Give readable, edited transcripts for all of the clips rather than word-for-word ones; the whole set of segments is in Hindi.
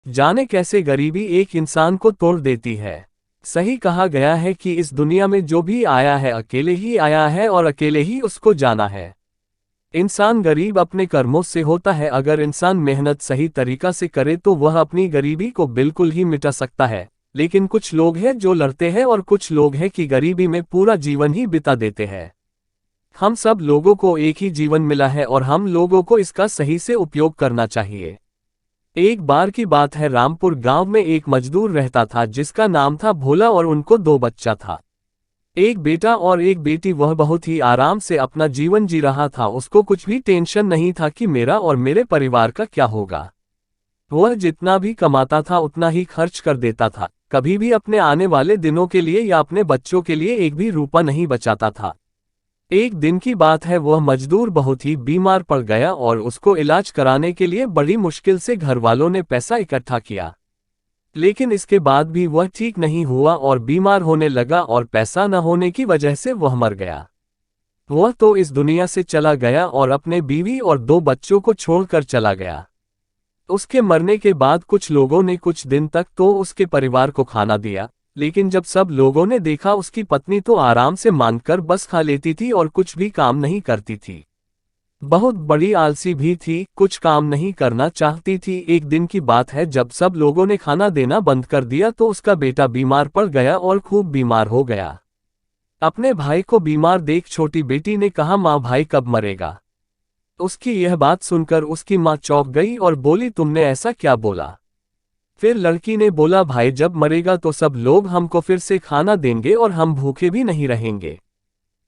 जाने कैसे गरीबी एक इंसान को तोड़ देती है। सही कहा गया है कि इस दुनिया में जो भी आया है अकेले ही आया है और अकेले ही उसको जाना है। इंसान गरीब अपने कर्मों से होता है। अगर इंसान मेहनत सही तरीका से करे तो वह अपनी गरीबी को बिल्कुल ही मिटा सकता है। लेकिन कुछ लोग हैं जो लड़ते हैं और कुछ लोग हैं कि गरीबी में पूरा जीवन ही बिता देते हैं। हम सब लोगों को एक ही जीवन मिला है और हम लोगों को इसका सही से उपयोग करना चाहिए। एक बार की बात है, रामपुर गांव में एक मजदूर रहता था जिसका नाम था भोला और उनको दो बच्चा था, एक बेटा और एक बेटी। वह बहुत ही आराम से अपना जीवन जी रहा था। उसको कुछ भी टेंशन नहीं था कि मेरा और मेरे परिवार का क्या होगा। वह जितना भी कमाता था उतना ही खर्च कर देता था, कभी भी अपने आने वाले दिनों के लिए या अपने बच्चों के लिए एक भी रुपया नहीं बचाता था। एक दिन की बात है, वह मजदूर बहुत ही बीमार पड़ गया और उसको इलाज कराने के लिए बड़ी मुश्किल से घर वालों ने पैसा इकट्ठा किया। लेकिन इसके बाद भी वह ठीक नहीं हुआ और बीमार होने लगा और पैसा न होने की वजह से वह मर गया। वह तो इस दुनिया से चला गया और अपने बीवी और दो बच्चों को छोड़कर चला गया। उसके मरने के बाद कुछ लोगों ने कुछ दिन तक तो उसके परिवार को खाना दिया, लेकिन जब सब लोगों ने देखा उसकी पत्नी तो आराम से मांगकर बस खा लेती थी और कुछ भी काम नहीं करती थी। बहुत बड़ी आलसी भी थी, कुछ काम नहीं करना चाहती थी। एक दिन की बात है, जब सब लोगों ने खाना देना बंद कर दिया तो उसका बेटा बीमार पड़ गया और खूब बीमार हो गया। अपने भाई को बीमार देख छोटी बेटी ने कहा, माँ भाई कब मरेगा। उसकी यह बात सुनकर उसकी माँ चौंक गई और बोली, तुमने ऐसा क्या बोला। फिर लड़की ने बोला, भाई जब मरेगा तो सब लोग हमको फिर से खाना देंगे और हम भूखे भी नहीं रहेंगे।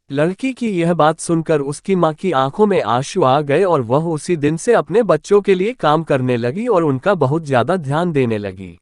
लड़की की यह बात सुनकर उसकी माँ की आंखों में आंसू आ गए और वह उसी दिन से अपने बच्चों के लिए काम करने लगी और उनका बहुत ज्यादा ध्यान देने लगी।